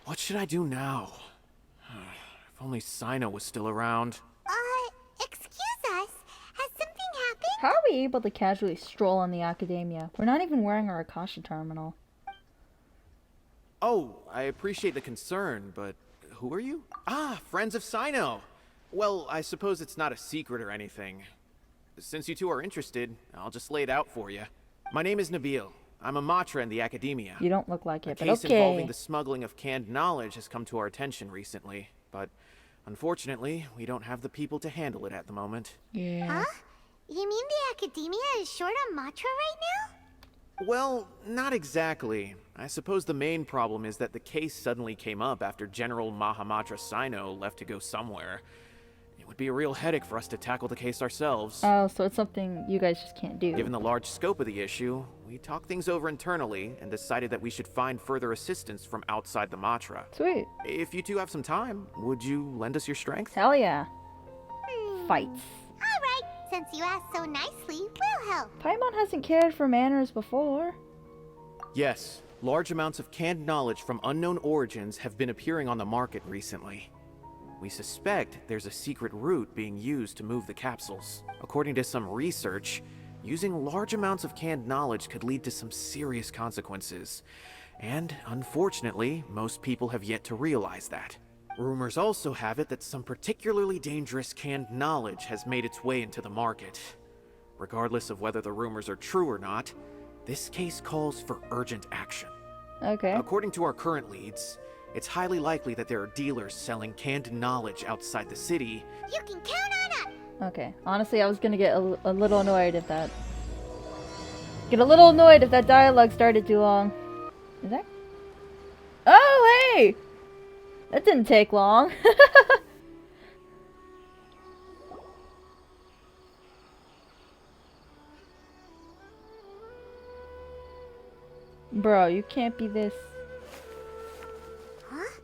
What should I do now? If only Cyno was still around. Excuse us. Has something happened? How are we able to casually stroll on the academia? We're not even wearing our Akasha terminal. Oh, I appreciate the concern, but who are you? Ah, friends of Cyno. Well, I suppose it's not a secret or anything. Since you two are interested, I'll just lay it out for you. My name is Nabil. I'm a Matra in the academia. You don't look like it, but case okay. involving the smuggling of canned knowledge has come to our attention recently, but unfortunately, we don't have the people to handle it at the moment. Yeah. Huh? You mean the academia is short on Matra right now? Well, not exactly. I suppose the main problem is that the case suddenly came up after General Mahamatra Cyno left to go somewhere. It would be a real headache for us to tackle the case ourselves. Oh, so it's something you guys just can't do. Given the large scope of the issue, we talked things over internally and decided that we should find further assistance from outside the Matra. Sweet. If you two have some time, would you lend us your strength? Hell yeah. Fights. Alright, since you asked so nicely, we'll help. Paimon hasn't cared for manners before. Yes, large amounts of canned knowledge from unknown origins have been appearing on the market recently. We suspect there's a secret route being used to move the capsules. According to some research, using large amounts of canned knowledge could lead to some serious consequences. And unfortunately, most people have yet to realize that. Rumors also have it that some particularly dangerous canned knowledge has made its way into the market. Regardless of whether the rumors are true or not, this case calls for urgent action. Okay. According to our current leads, it's highly likely that there are dealers selling canned knowledge outside the city. You can count on us! Okay. Honestly, I was gonna get a little annoyed if that... Get a little annoyed if that dialogue started too long. Is that... Oh, hey! That didn't take long. Bro, you can't be this... Huh?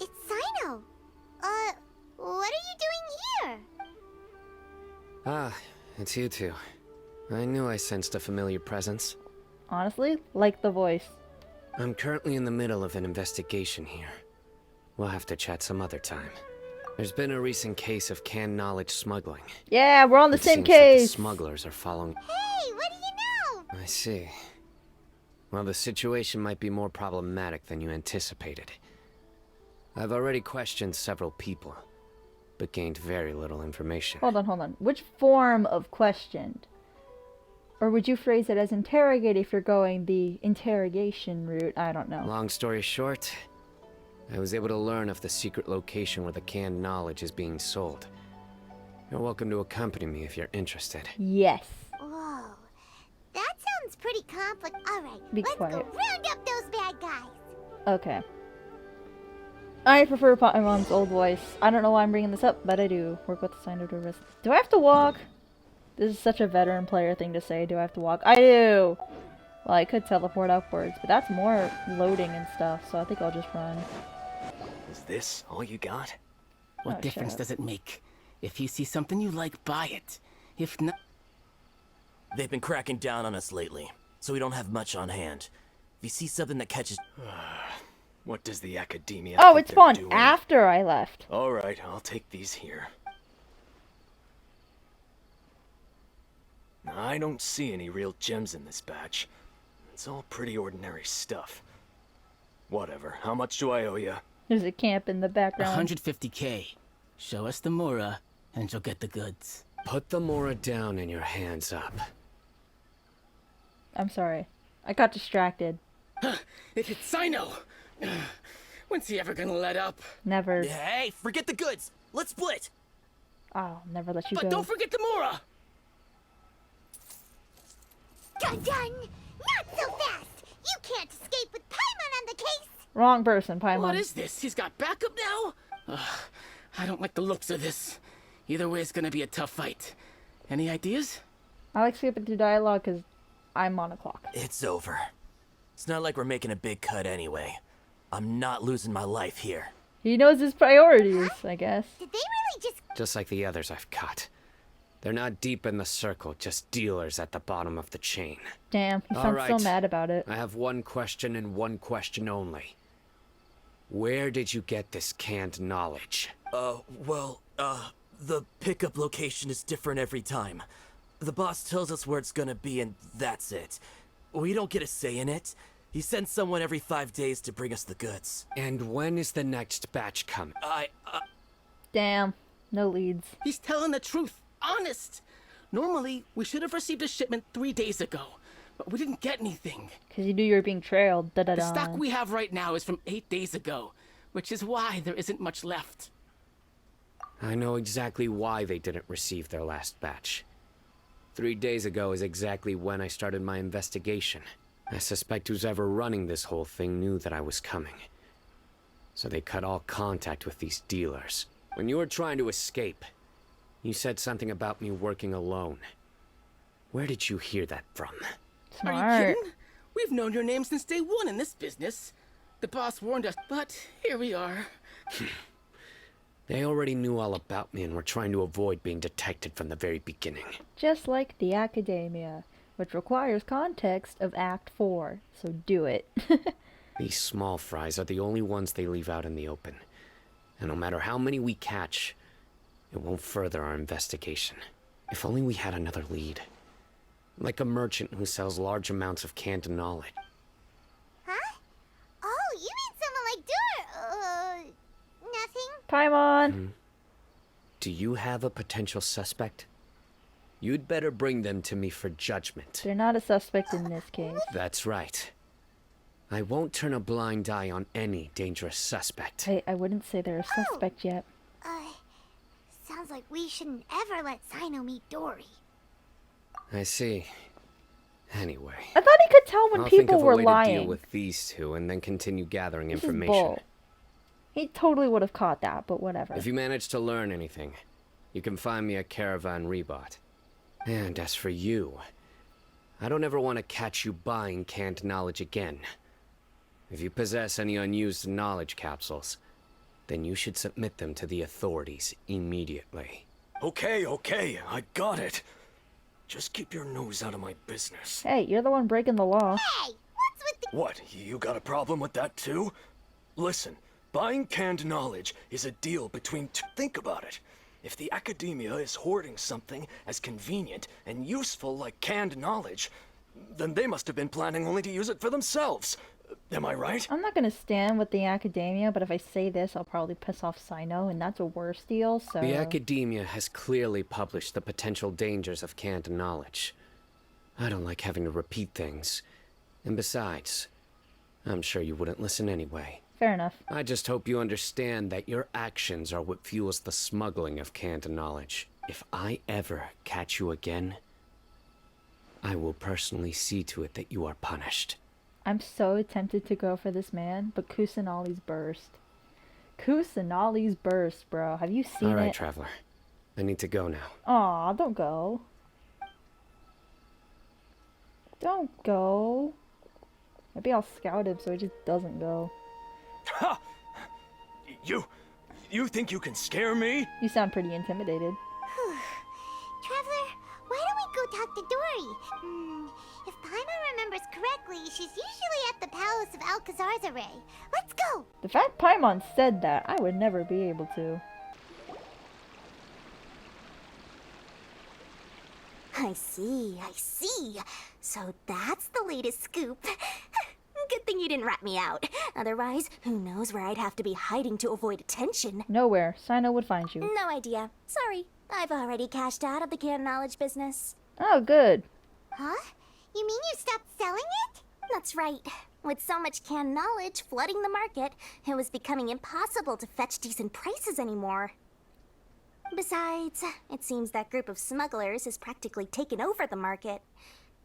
It's Cyno! What are you doing here? Ah, it's you two. I knew I sensed a familiar presence. Honestly, like the voice. I'm currently in the middle of an investigation here. We'll have to chat some other time. There's been a recent case of canned knowledge smuggling. Yeah, we're on the It same seems that the case! smugglers are following... Hey, what do you know? I see. Well, the situation might be more problematic than you anticipated. I've already questioned several people, but gained very little information. Hold on. Which form of questioned? Or would you phrase it as interrogate if you're going the interrogation route? I don't know. Long story short, I was able to learn of the secret location where the canned knowledge is being sold. You're welcome to accompany me if you're interested. Yes. Whoa. That sounds pretty complicated. Alright, Be let's quiet. go round up those bad guys. Okay. I prefer Paimon's old voice. I don't know why I'm bringing this up, but I do. Work with the Cyno to risk. Do I have to walk? This is such a veteran player thing to say. Do I have to walk? I do! Well, I could teleport upwards, but that's more loading and stuff, so I think I'll just run. Is this all you got? Oh, What difference shut up. does it make? If you see something you like, buy it. If not... They've been cracking down on us lately, so we don't have much on hand. If you see something that catches... What does the academia Oh, think it they're spawned doing? after I left. Alright, I'll take these here. I don't see any real gems in this batch. It's all pretty ordinary stuff. Whatever, how much do I owe you? There's a camp in the background. 150K. Show us the Mora, and you'll get the goods. Put the Mora down and your hands up. I'm sorry. I got distracted. It's Cyno! When's he ever gonna let up? Never. Hey, forget the goods! Let's split! I'll never let you But go. don't forget the Mora! Dun dun! Not so fast! You can't escape with Paimon on the case! Wrong person, Paimon. What is this? He's got backup now? I don't like the looks of this. Either way, it's gonna be a tough fight. Any ideas? I like skipping through dialogue because I'm on a clock. It's over. It's not like we're making a big cut anyway. I'm not losing my life here. He knows his priorities, I guess. Did they really just... Just like the others I've caught. They're not deep in the circle, just dealers at the bottom of the chain. Damn, he All sounds so right. mad about it. I have one question and one question only. Where did you get this canned knowledge? The pickup location is different every time. The boss tells us where it's gonna be and that's it. We don't get a say in it. He sends someone every 5 days to bring us the goods. And when is the next batch coming? Damn. No leads. He's telling the truth. Honest. Normally, we should have received a shipment 3 days ago, but we didn't get anything. Because you knew you were being trailed. Da da The da. stock we have right now is from 8 days ago, which is why there isn't much left. I know exactly why they didn't receive their last batch. 3 days ago is exactly when I started my investigation. I suspect who's ever running this whole thing knew that I was coming. So they cut all contact with these dealers. When you were trying to escape, you said something about me working alone. Where did you hear that from? Smart. Are you kidding? We've known your name since day one in this business. The boss warned us, but here we are. They already knew all about me and were trying to avoid being detected from the very beginning. Just like the Academia, which requires context of Act 4. So do it. These small fries are the only ones they leave out in the open. And no matter how many we catch, it won't further our investigation. If only we had another lead. Like a merchant who sells large amounts of canned knowledge. Huh? Oh, you mean someone like nothing? Paimon! Do you have a potential suspect? You'd better bring them to me for judgment. They're not a suspect in this case. That's right. I won't turn a blind eye on any dangerous suspect. Hey, I wouldn't say they're a suspect yet. Sounds like we shouldn't ever let Cyno meet Dory. I see. Anyway, I thought he could tell when I'll think people of a were way lying. to deal with these two and then continue gathering This is information. bull. He totally would have caught that, but whatever. If you manage to learn anything, you can find me at Caravan Rebot. And as for you, I don't ever want to catch you buying canned knowledge again. If you possess any unused knowledge capsules, then you should submit them to the authorities immediately. Okay, I got it. Just keep your nose out of my business. Hey, you're the one breaking the law. Hey, what's with the... What, you got a problem with that too? Listen, buying canned knowledge is a deal between think about it. If the Academia is hoarding something as convenient and useful like canned knowledge, then they must have been planning only to use it for themselves. Am I right? I'm not gonna stand with the Academia, but if I say this, I'll probably piss off Cyno, and that's a worse deal, so... The Academia has clearly published the potential dangers of canned knowledge. I don't like having to repeat things. And besides, I'm sure you wouldn't listen anyway. Fair enough. I just hope you understand that your actions are what fuels the smuggling of canned knowledge. If I ever catch you again, I will personally see to it that you are punished. I'm so tempted to go for this man, but Kusanali's burst. Kusanali's burst, bro. Have you seen All right, it? Traveler. I need to go now. Aw, don't go. Don't go. Maybe I'll scout him so he just doesn't go. Ha! You think you can scare me? You sound pretty intimidated. Traveler, why don't we go talk to Dory? If Paimon remembers correctly, she's usually at the Palace of Alcazar's Array. Let's go! The fact Paimon said that, I would never be able to. I see. So that's the latest scoop. Good thing you didn't rat me out. Otherwise, who knows where I'd have to be hiding to avoid attention. Nowhere. Cyno would find you. No idea. Sorry. I've already cashed out of the canned knowledge business. Oh, good. Huh? You mean you stopped selling it? That's right. With so much canned knowledge flooding the market, it was becoming impossible to fetch decent prices anymore. Besides, it seems that group of smugglers has practically taken over the market.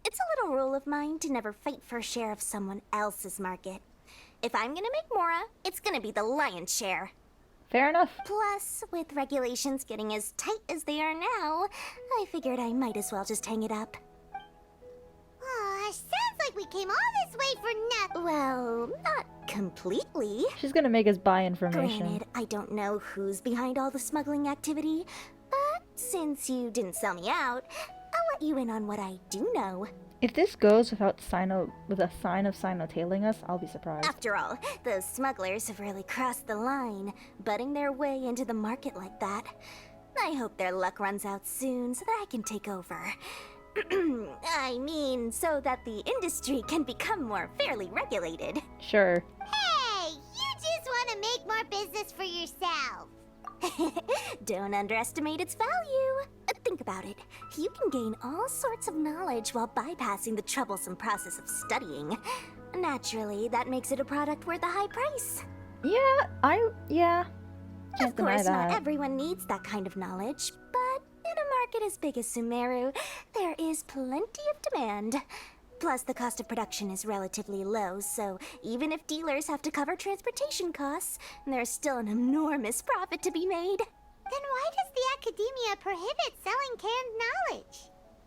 It's a little rule of mine to never fight for a share of someone else's market. If I'm gonna make Mora, it's gonna be the lion's share. Fair enough. Plus, with regulations getting as tight as they are now, I figured I might as well just hang it up. Aw, sounds like we came all this way for nothing. Well, not completely. She's gonna make us buy information. Granted, I don't know who's behind all the smuggling activity, but since you didn't sell me out, I'll let you in on what I do know. If this goes without with a sign of Cyno tailing us, I'll be surprised. After all, those smugglers have really crossed the line, butting their way into the market like that. I hope their luck runs out soon so that I can take over. I mean, so that the industry can become more fairly regulated. Sure. Hey, you just want to make more business for yourself. Don't underestimate its value. Think about it. You can gain all sorts of knowledge while bypassing the troublesome process of studying. Naturally, that makes it a product worth a high price. Yeah. Can't Of deny course, that. not everyone needs that kind of knowledge, but in a market as big as Sumeru, there is plenty of demand. Plus, the cost of production is relatively low, so even if dealers have to cover transportation costs, there's still an enormous profit to be made. Then why does the academia prohibit selling canned knowledge?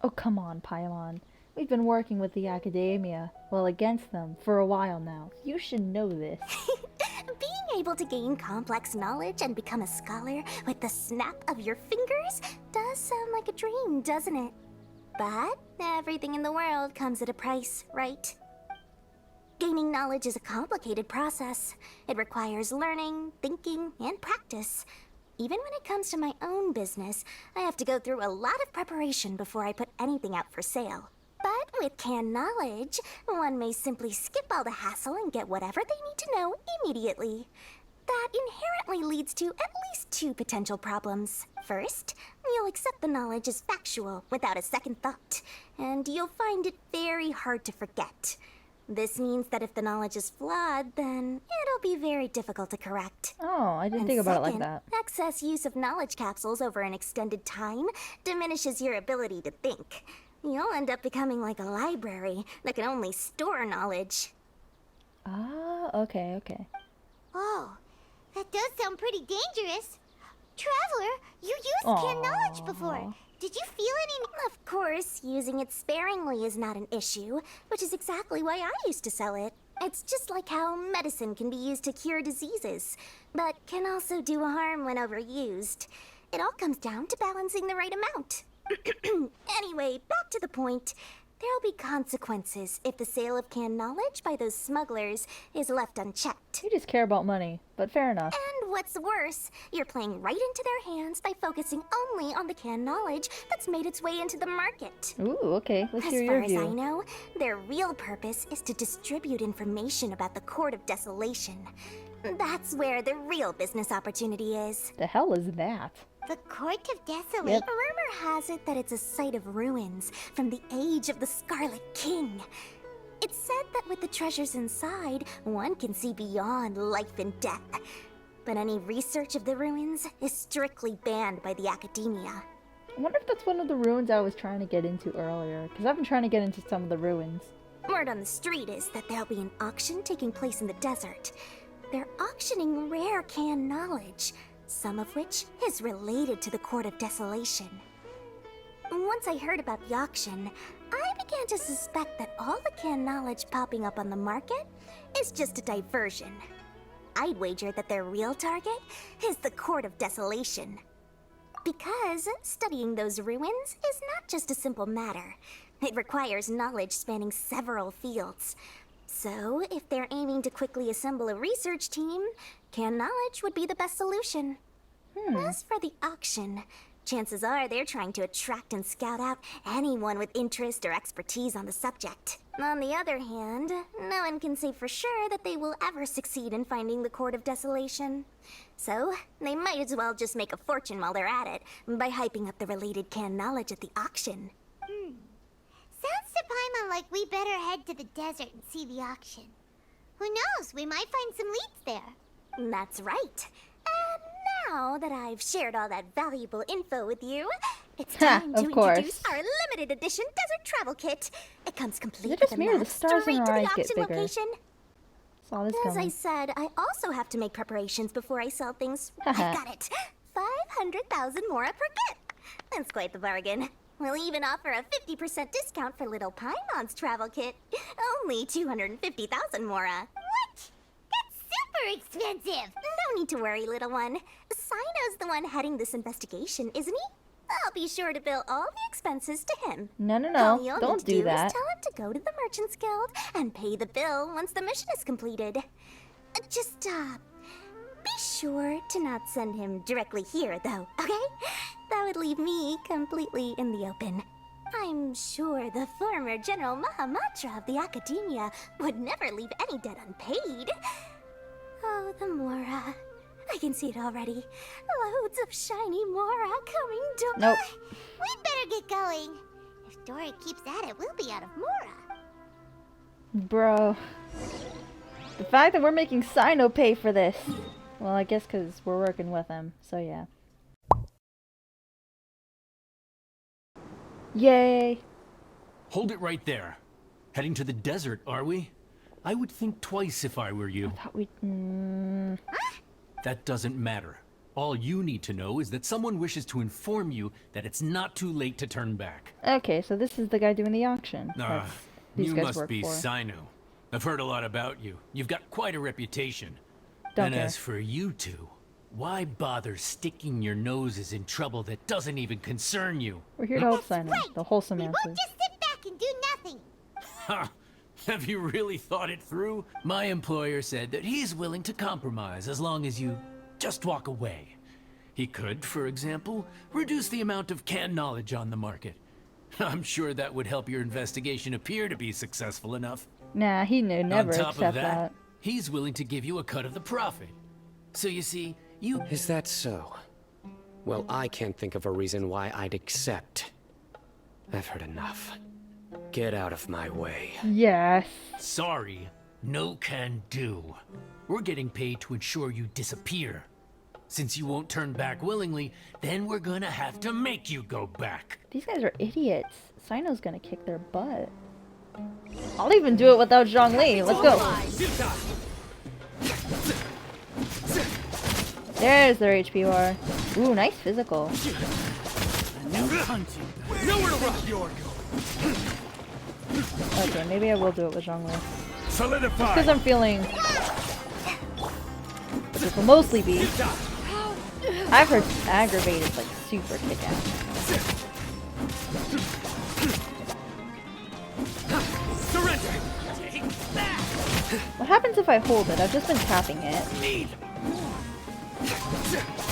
Oh, come on, Paimon. We've been working with the academia, well, against them, for a while now. You should know this. Being able to gain complex knowledge and become a scholar with the snap of your fingers does sound like a dream, doesn't it? But everything in the world comes at a price, right? Gaining knowledge is a complicated process. It requires learning, thinking, and practice. Even when it comes to my own business, I have to go through a lot of preparation before I put anything out for sale. But with canned knowledge, one may simply skip all the hassle and get whatever they need to know immediately. That inherently leads to at least two potential problems. First, you'll accept the knowledge as factual without a second thought, and you'll find it very hard to forget. This means that if the knowledge is flawed, then it'll be very difficult to correct. Oh, I didn't And think about it like second, that. excess use of knowledge capsules over an extended time diminishes your ability to think. You'll end up becoming like a library that can only store knowledge. Ah, okay. Oh, that does sound pretty dangerous. Traveler, you used canned knowledge before. Did you feel any... Of course, using it sparingly is not an issue, which is exactly why I used to sell it. It's just like how medicine can be used to cure diseases, but can also do harm when overused. It all comes down to balancing the right amount. Anyway, back to the point. There'll be consequences if the sale of canned knowledge by those smugglers is left unchecked. You just care about money, but fair enough. And what's worse, you're playing right into their hands by focusing only on the canned knowledge that's made its way into the market. Ooh, okay. Let's As hear far your as I view. know, their real purpose is to distribute information about the Court of Desolation. That's where the real business opportunity is. The hell is that? The Court of Desolation? Yep. Rumor has it that it's a site of ruins from the age of the Scarlet King. It's said that with the treasures inside, one can see beyond life and death. But any research of the ruins is strictly banned by the academia. I wonder if that's one of the ruins I was trying to get into earlier, because I've been trying to get into some of the ruins. Word on the street is that there'll be an auction taking place in the desert. They're auctioning rare canned knowledge, some of which is related to the Court of Desolation. Once I heard about the auction, I began to suspect that all the canned knowledge popping up on the market is just a diversion. I'd wager that their real target is the Court of Desolation. Because studying those ruins is not just a simple matter. It requires knowledge spanning several fields. So, if they're aiming to quickly assemble a research team, canned knowledge would be the best solution. As for the auction, chances are they're trying to attract and scout out anyone with interest or expertise on the subject. On the other hand, no one can say for sure that they will ever succeed in finding the Court of Desolation. So, they might as well just make a fortune while they're at it by hyping up the related canned knowledge at the auction. Sounds to Paimon like we better head to the desert and see the auction. Who knows, we might find some leads there. That's right. And now that I've shared all that valuable info with you, it's time to of course. introduce our limited edition desert travel kit. It comes complete Is it just with me a or the map stars straight in to our the eyes get auction bigger? location. Saw this As I coming. said, I also have to make preparations before I sell things. I've got it. 500,000 mora per kit. That's quite the bargain. We'll even offer a 50% discount for little Paimon's travel kit. Only 250,000 mora. What? That's super expensive. No need to worry, little one. Cyno's the one heading this investigation, isn't he? I'll be sure to bill all the expenses to him. No, no, All no. you'll Don't need to do do that. is tell him to go to the Merchants Guild and pay the bill once the mission is completed. Just, be sure to not send him directly here, though, okay? That would leave me completely in the open. I'm sure the former General Mahamatra of the Academia would never leave any debt unpaid. Oh, the Mora. I can see it already. Loads of shiny Mora coming to... Nope. We'd better get going. If Dora keeps at it, we'll be out of Mora. Bro. The fact that we're making Cyno pay for this. Well, I guess because we're working with him, so yeah. Yay! Hold it right there. Heading to the desert, are we? I would think twice if I were you. Thought we... That doesn't matter. All you need to know is that someone wishes to inform you that it's not too late to turn back. Okay, so this is the guy doing the auction. Ah, That's- these you guys must work be for. Cyno. I've heard a lot about you. You've got quite a reputation. Don't And care. as for you two, why bother sticking your noses in trouble that doesn't even concern you? We're here to help That's Cyno. right. The wholesome We answer. won't just sit back and do nothing. Ha! Have you really thought it through? My employer said that he's willing to compromise as long as you just walk away. He could, for example, reduce the amount of canned knowledge on the market. I'm sure that would help your investigation appear to be successful enough. Nah, he knew never On top accept of that. he's willing to give you a cut of the profit. So you see, you... Is that so? Well, I can't think of a reason why I'd accept. I've heard enough. Get out of my way. Yes. Sorry, no can do. We're getting paid to ensure you disappear. Since you won't turn back willingly, then we're gonna have to make you go back. These guys are idiots. Cyno's gonna kick their butt. I'll even do it without Zhongli. Let's go. There's their HPR. Ooh, nice physical. Okay, maybe I will do it with Zhongli. Solidify! Because I'm feeling... This will mostly be... I've heard aggravated, like, super kick-ass. Surrender! What happens if I hold it? I've just been tapping it.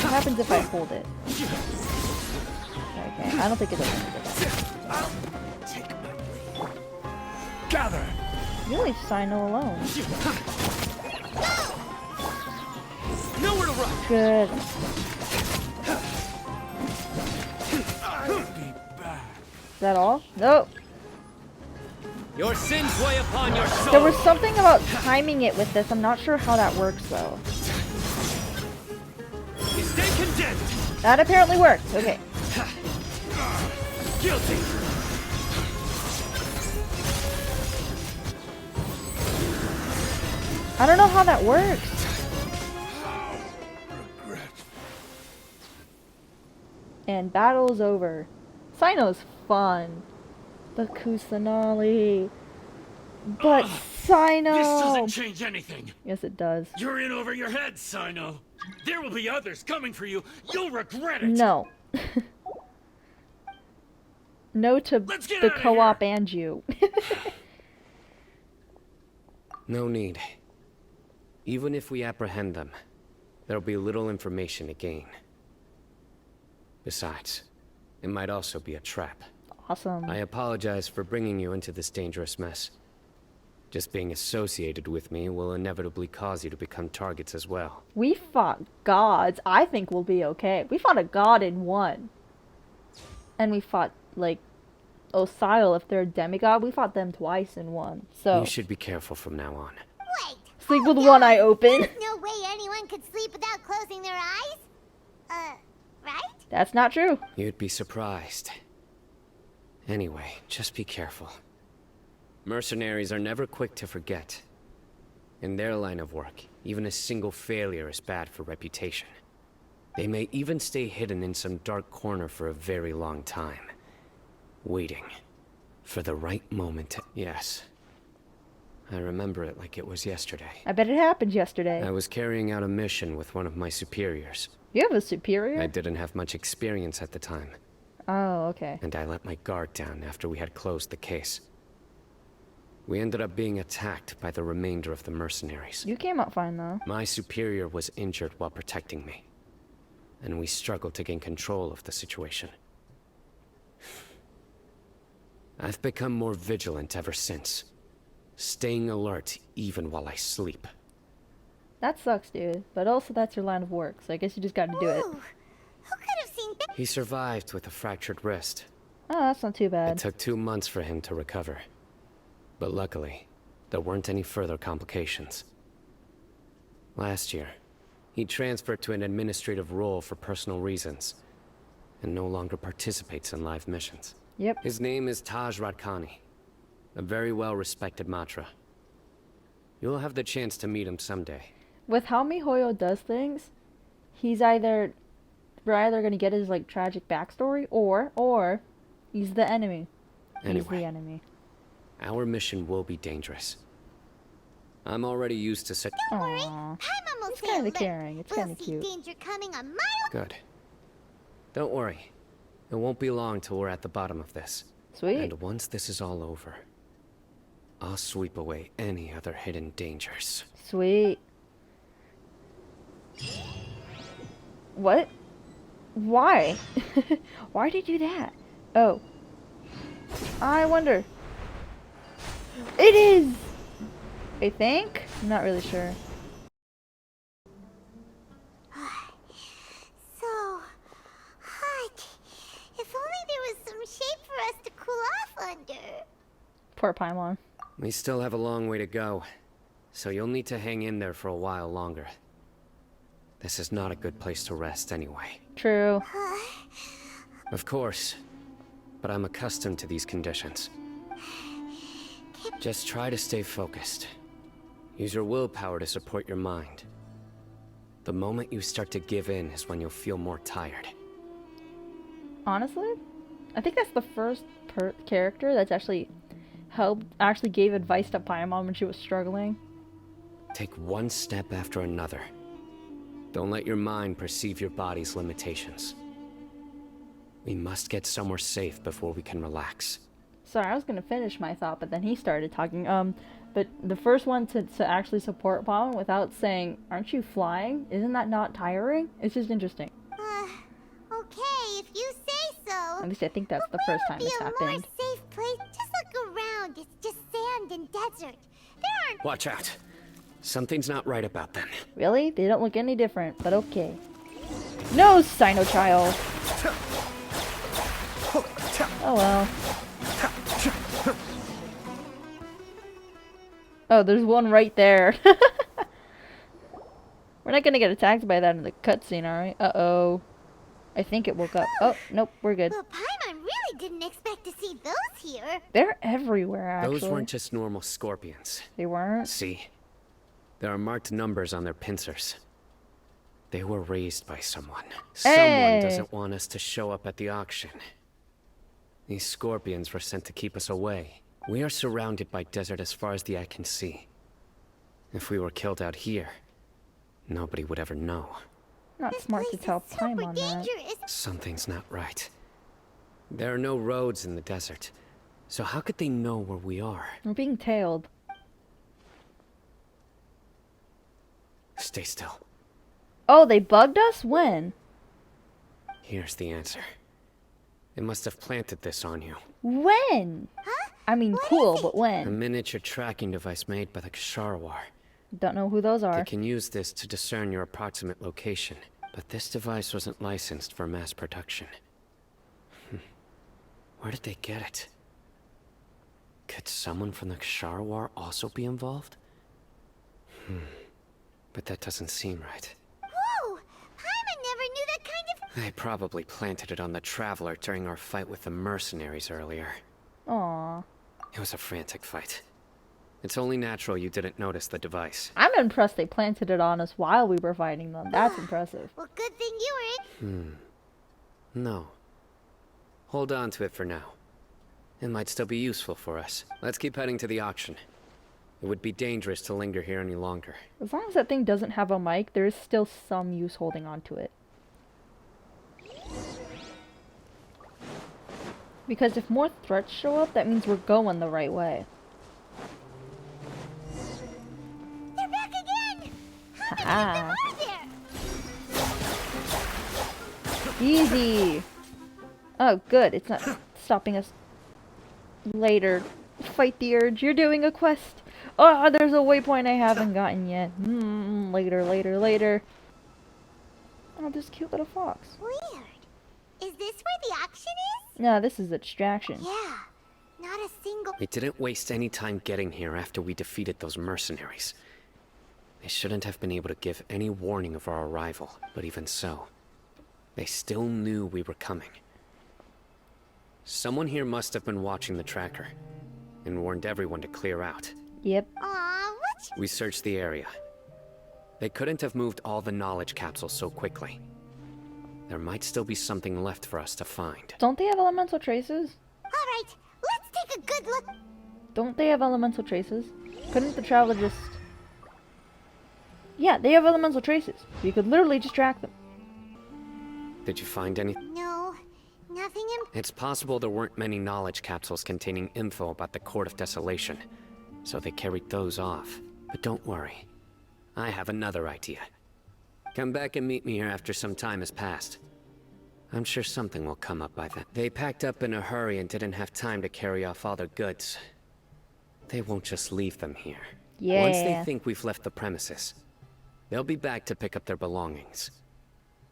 What happens if I hold it? Okay, I don't think it does anything. Gather! You leave Cyno alone. Nowhere to run! Good. Is that all? Nope. Your sins weigh upon your soul. There was something about timing it with this. I'm not sure how that works though. Stay condemned! That apparently worked. Okay. Guilty! I don't know how that works. And battle's over. Cyno's fun. But Kusanali. But Cyno! This doesn't change anything! Yes, it does. You're in over your head, Cyno! There will be others coming for you! You'll regret it! No. No to Let's get the outta co-op and you. No need. Even if we apprehend them, there'll be little information to gain. Besides, it might also be a trap. Awesome. I apologize for bringing you into this dangerous mess. Just being associated with me will inevitably cause you to become targets as well. We fought gods. I think we'll be okay. We fought a god in one. And we fought, like, Osile, if they're a demigod. We fought them twice in one. So, You should be careful from now on. Wait. sleep with one eye open. There's no way anyone could sleep without closing their eyes. Right? That's not true. You'd be surprised. Anyway, just be careful. Mercenaries are never quick to forget. In their line of work, even a single failure is bad for reputation. They may even stay hidden in some dark corner for a very long time. Waiting for the right moment to... Yes. I remember it like it was yesterday. I bet it happened yesterday. I was carrying out a mission with one of my superiors. You have a superior? I didn't have much experience at the time, Oh, okay. and I let my guard down after we had closed the case. We ended up being attacked by the remainder of the mercenaries. You came out fine, though. My superior was injured while protecting me, and we struggled to gain control of the situation. I've become more vigilant ever since, staying alert even while I sleep. That sucks, dude. But also, that's your line of work, so I guess you just gotta do it. Ooh, who could have seen that? He survived with a fractured wrist. Oh, that's not too It bad. took 2 months for him to recover. But luckily, there weren't any further complications. Last year, he transferred to an administrative role for personal reasons, and no longer participates in live missions. Yep. His name is Taj Radkani, a very well-respected Matra. You'll have the chance to meet him someday. With how MiHoYo does things, we're either gonna get his like tragic backstory, or he's the enemy. He's Anyway. the enemy. Our mission will be dangerous. I'm already used to such— Don't worry, Aw. Paimon will It's stay kinda alert. caring, it's We'll kinda see cute. danger coming a mile. Good. Don't worry. It won't be long till we're at the bottom of this. Sweet. And once this is all over, I'll sweep away any other hidden dangers. Sweet. What? Why? Why did you do that? Oh. I wonder. It is! I think? I'm not really sure. So hot. If only there was some shade for us to cool off under. Poor Paimon. We still have a long way to go, so you'll need to hang in there for a while longer. This is not a good place to rest anyway. True. Of course, but I'm accustomed to these conditions. Just try to stay focused. Use your willpower to support your mind. The moment you start to give in is when you'll feel more tired. Honestly, I think that's the first character that's actually gave advice to Paimon when she was struggling. Take one step after another. Don't let your mind perceive your body's limitations. We must get somewhere safe before we can relax. Sorry, I was gonna finish my thought, but then he started talking. But the first one to actually support Paimon without saying, "Aren't you flying? Isn't that not tiring?" It's just interesting. Okay, if you say so. At least I think that's the first time this Be a more happened. safe place. Just look around. It's just sand and desert. There aren't. Watch out. Something's not right about them. Really? They don't look any different, but okay. No, Cyno child. Oh well. Oh, there's one right there. We're not gonna get attacked by that in the cutscene, alright? Uh-oh. I think it woke up. Oh, nope, we're good. Well, Paimon really didn't expect to see those here. They're everywhere, actually. Those weren't just normal scorpions. They weren't? See? There are marked numbers on their pincers. They were raised by someone. Hey! Someone doesn't want us to show up at the auction. These scorpions were sent to keep us away. We are surrounded by desert as far as the eye can see. If we were killed out here, nobody would ever know. Not This smart to place tell is super Paimon that. dangerous. Something's not right. There are no roads in the desert, so how could they know where we are? We're being tailed. Stay still. Oh, they bugged us? When? Here's the answer. They must have planted this on you. When? I mean, cool, but A when? miniature tracking device made by the Ksharawar. Don't know who those They are. can use this to discern your approximate location, but this device wasn't licensed for mass production. Where did they get it? Could someone from the Ksharawar also be involved? But that doesn't seem right. Whoa! Paimon never knew that kind of. They probably planted it on the Traveler during our fight with the mercenaries earlier. Aw. It was a frantic fight. It's only natural you didn't notice the device. I'm impressed they planted it on us while we were fighting them. That's impressive. Well, good thing you were in. No. Hold on to it for now. It might still be useful for us. Let's keep heading to the auction. It would be dangerous to linger here any longer. As long as that thing doesn't have a mic, there is still some use holding on to it. Because if more threats show up, that means we're going the right way. They're back again! Haha. How many are there? Easy! Oh, good. It's not stopping us later. Fight the urge. You're doing a quest. Oh, there's a waypoint I haven't gotten yet. Later, later, later. Oh, this cute little fox. Weird. Is this where the auction is? No, this is a distraction. Yeah. Not a single... They didn't waste any time getting here after we defeated those mercenaries. They shouldn't have been able to give any warning of our arrival, but even so, they still knew we were coming. Someone here must have been watching the tracker, and warned everyone to clear out. Yep. Aw, what? We searched the area. They couldn't have moved all the knowledge capsules so quickly. There might still be something left for us to find. Don't they have elemental traces? Alright, let's take a good look. Don't they have elemental traces? Couldn't the traveler just... Yeah, they have elemental traces. You could literally just track them. Did you find anything? No, nothing in... It's possible there weren't many knowledge capsules containing info about the Court of Desolation, so they carried those off. But don't worry. I have another idea. Come back and meet me here after some time has passed. I'm sure something will come up by then. They packed up in a hurry and didn't have time to carry off all their goods. They won't just leave them here. Yeah. Once they think we've left the premises, they'll be back to pick up their belongings.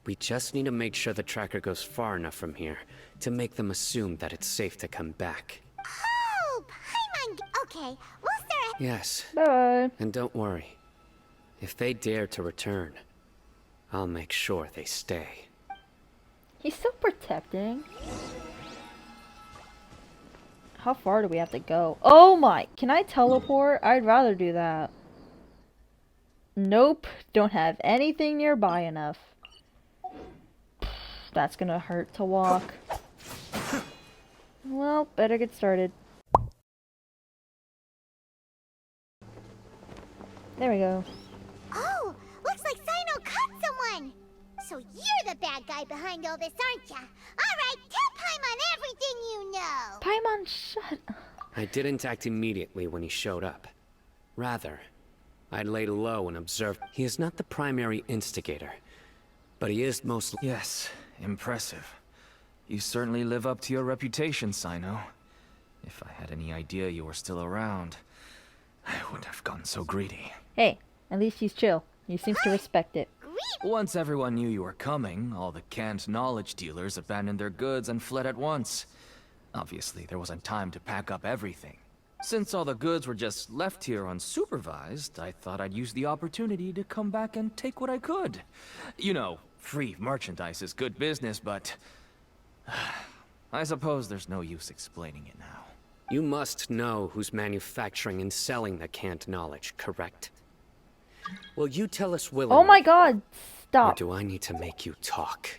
We just need to make sure the tracker goes far enough from here to make them assume that it's safe to come back. Oh, Paimon... Okay, we'll start... Yes, Bye-bye. and don't worry. If they dare to return, I'll make sure they stay. He's so protecting. How far do we have to go? Oh my! Can I teleport? I'd rather do that. Nope. Don't have anything nearby enough. That's gonna hurt to walk. Well, better get started. There we go. Oh, looks like Cyno caught someone. So you're the bad guy behind all this, aren't ya? Alright, tell Paimon everything you know. Paimon, shut up. I didn't act immediately when he showed up. Rather, I laid low and observed. He is not the primary instigator, but he is mostly... Yes, impressive. You certainly live up to your reputation, Cyno. If I had any idea you were still around, I wouldn't have gotten so greedy. Hey, at least he's chill. He seems to respect it. Once everyone knew you were coming, all the canned knowledge dealers abandoned their goods and fled at once. Obviously, there wasn't time to pack up everything. Since all the goods were just left here unsupervised, I thought I'd use the opportunity to come back and take what I could. You know, free merchandise is good business, but... I suppose there's no use explaining it now. You must know who's manufacturing and selling the canned knowledge, correct? Will you tell us willingly? Oh my god! Or Stop. do I need to make you talk?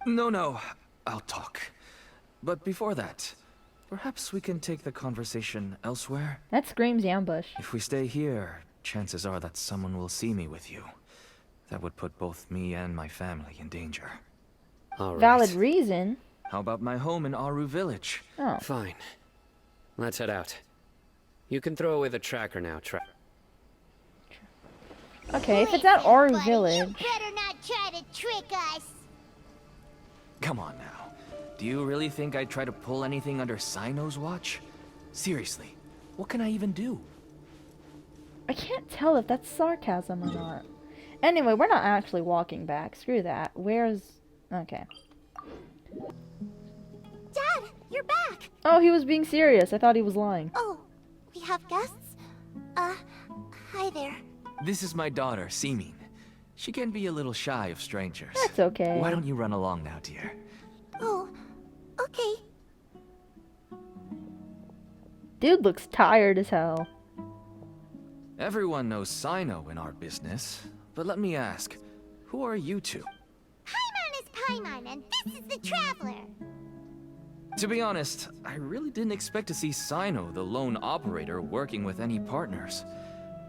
No, I'll talk. But before that, perhaps we can take the conversation elsewhere? That screams ambush. If we stay here, chances are that someone will see me with you. That would put both me and my family in danger. All right. Valid reason. How about my home in Aru Village? Oh. Fine. Let's head out. You can throw away the tracker now, Okay, if it's at Aru Buddy, Village. you better not try to trick us. Come on now. Do you really think I'd try to pull anything under Cyno's watch? Seriously, what can I even do? I can't tell if that's sarcasm or not. Anyway, we're not actually walking back. Screw that. Where's... Okay. Dad, you're back. Oh, he was being serious. I thought he was lying. Oh, we have guests? Hi there. This is my daughter, Simin. She can be a little shy of strangers. That's okay. Why don't you run along now, dear? Oh, okay. Dude looks tired as hell. Everyone knows Cyno in our business, but let me ask, who are you two? Paimon is Paimon, and this is the Traveler. To be honest, I really didn't expect to see Cyno, the lone operator, working with any partners.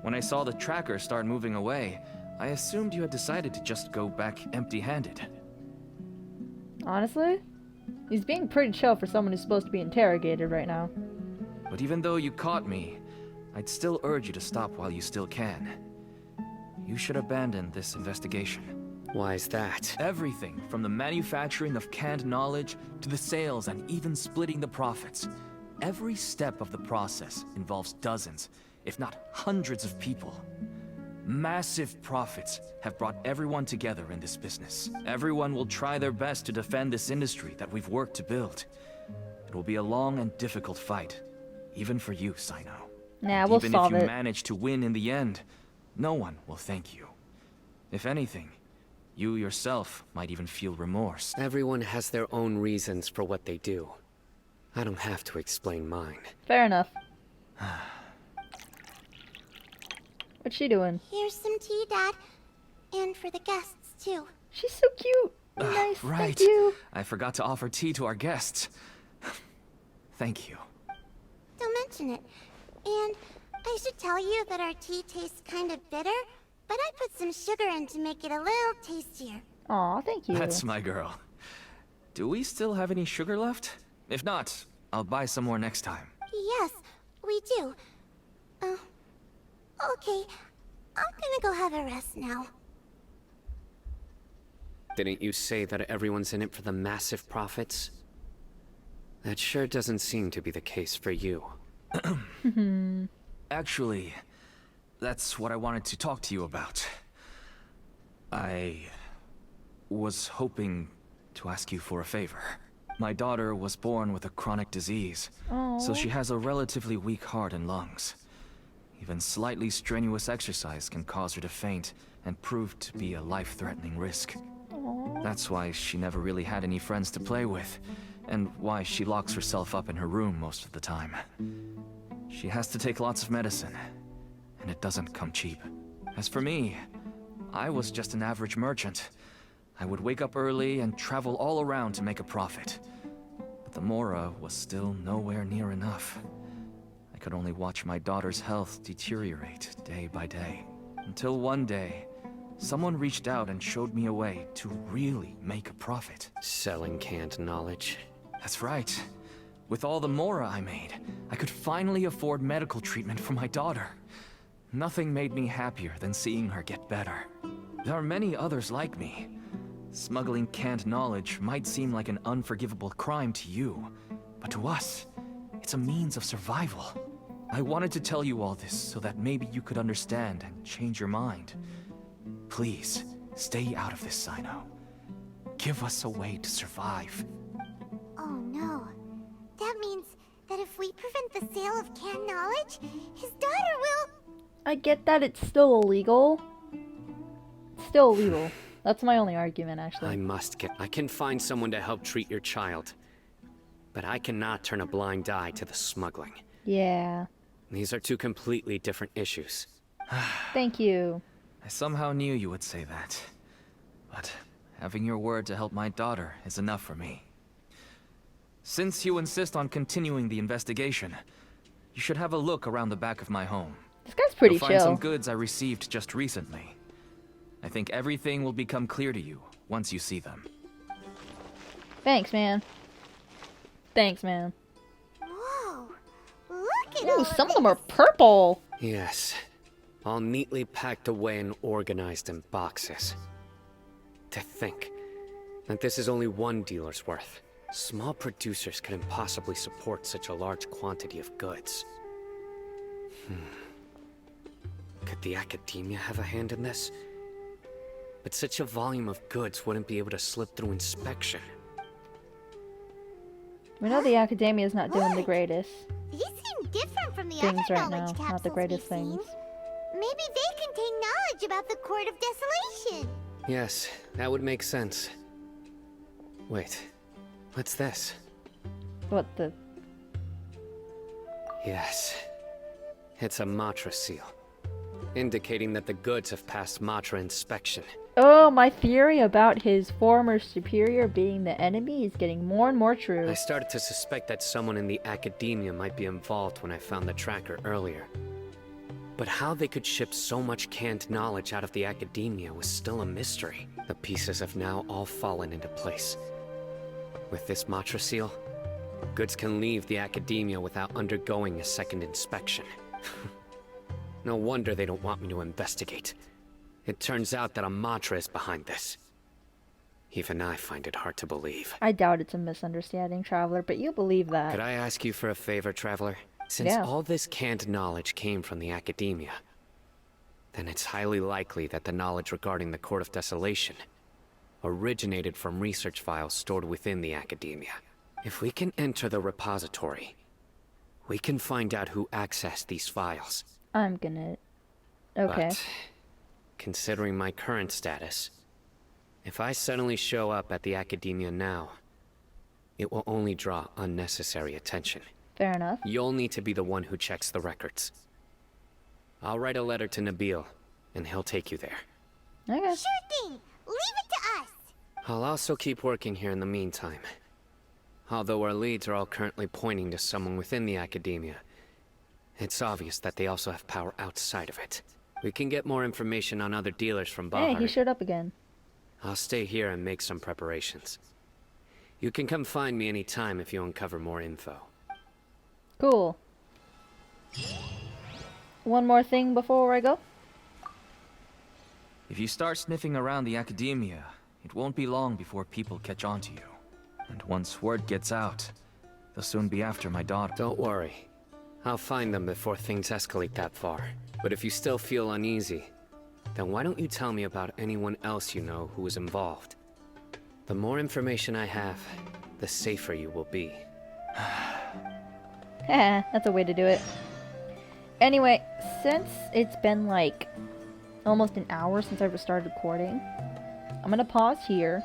When I saw the tracker start moving away, I assumed you had decided to just go back empty-handed. Honestly? He's being pretty chill for someone who's supposed to be interrogated right now. But even though you caught me, I'd still urge you to stop while you still can. You should abandon this investigation. Why is that? Everything from the manufacturing of canned knowledge to the sales and even splitting the profits. Every step of the process involves dozens, if not hundreds of people. Massive profits have brought everyone together in this business. Everyone will try their best to defend this industry that we've worked to build. It will be a long and difficult fight, even for you, Cyno. Nah, we'll solve Even if you it. manage to win in the end, no one will thank you. If anything, you yourself might even feel remorse. Everyone has their own reasons for what they do. I don't have to explain mine. Fair enough. What's she doing? Here's some tea, Dad. And for the guests, too. She's so cute. Nice, Right. thank you. I forgot to offer tea to our guests. Thank you. Don't mention it. And I should tell you that our tea tastes kind of bitter, but I put some sugar in to make it a little tastier. Aw, thank you. That's my girl. Do we still have any sugar left? If not, I'll buy some more next time. Yes, we do. Okay. I'm gonna go have a rest now. Didn't you say that everyone's in it for the massive profits? That sure doesn't seem to be the case for you. Actually, that's what I wanted to talk to you about. I was hoping to ask you for a favor. My daughter was born with a chronic disease, so she has a relatively weak heart and lungs. Even slightly strenuous exercise can cause her to faint and prove to be a life-threatening risk. That's why she never really had any friends to play with, and why she locks herself up in her room most of the time. She has to take lots of medicine, and it doesn't come cheap. As for me, I was just an average merchant. I would wake up early and travel all around to make a profit. But the Mora was still nowhere near enough. I could only watch my daughter's health deteriorate day by day. Until one day, someone reached out and showed me a way to really make a profit. Selling canned knowledge. That's right. With all the Mora I made, I could finally afford medical treatment for my daughter. Nothing made me happier than seeing her get better. There are many others like me. Smuggling canned knowledge might seem like an unforgivable crime to you, but to us, it's a means of survival. I wanted to tell you all this so that maybe you could understand and change your mind. Please, stay out of this, Cyno. Give us a way to survive. Oh no. That means that if we prevent the sale of canned knowledge, his daughter will... I get that it's still illegal. It's still illegal. That's my only argument, actually. I can find someone to help treat your child. But I cannot turn a blind eye to the smuggling. Yeah. These are two completely different issues. Thank you. I somehow knew you would say that. But having your word to help my daughter is enough for me. Since you insist on continuing the investigation, you should have a look around the back of my home. This guy's pretty You'll find chill. some goods I received just recently. I think everything will become clear to you once you see them. Thanks, man. Thanks, man. Whoa. Look at Ooh, all some of this. them are purple. Yes. All neatly packed away and organized in boxes. To think that this is only one dealer's worth. Small producers couldn't possibly support such a large quantity of goods. Could the academia have a hand in this? But such a volume of goods wouldn't be able to slip through inspection. We know the academia is not doing the greatest These seem different from the things other right now. knowledge capsules Not the greatest we've seen. things. Maybe they contain knowledge about the Court of Desolation. Yes, that would make sense. Wait, what's this? What the? Yes, it's a Matra seal, indicating that the goods have passed Matra inspection. Oh, my theory about his former superior being the enemy is getting more and more true. I started to suspect that someone in the academia might be involved when I found the tracker earlier. But how they could ship so much canned knowledge out of the academia was still a mystery. The pieces have now all fallen into place. With this Matra seal, goods can leave the academia without undergoing a second inspection. No wonder they don't want me to investigate. It turns out that a Matra is behind this. Even I find it hard to believe. I doubt it's a misunderstanding, Traveler, but you believe that. Could I ask you for a favor, Traveler? Since Yeah. all this canned knowledge came from the academia, then it's highly likely that the knowledge regarding the Court of Desolation originated from research files stored within the academia. If we can enter the repository, we can find out who accessed these files. I'm gonna... Okay. But, considering my current status, if I suddenly show up at the academia now, it will only draw unnecessary attention. Fair enough. You'll need to be the one who checks the records. I'll write a letter to Nabil, and he'll take you there. Okay. Sure thing. Leave it to us. I'll also keep working here in the meantime. Although our leads are all currently pointing to someone within the academia, it's obvious that they also have power outside of it. We can get more information on other dealers from Bahar. Hey, he showed up again. I'll stay here and make some preparations. You can come find me anytime if you uncover more info. Cool. One more thing before I go. If you start sniffing around the academia, it won't be long before people catch on to you. And once word gets out, they'll soon be after my daughter. Don't worry. I'll find them before things escalate that far. But if you still feel uneasy, then why don't you tell me about anyone else you know who was involved? The more information I have, the safer you will be. That's a way to do it. Anyway, since it's been like almost an hour since I started recording, I'm gonna pause here.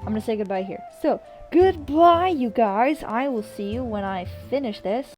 I'm gonna say goodbye here. So, goodbye, you guys. I will see you when I finish this.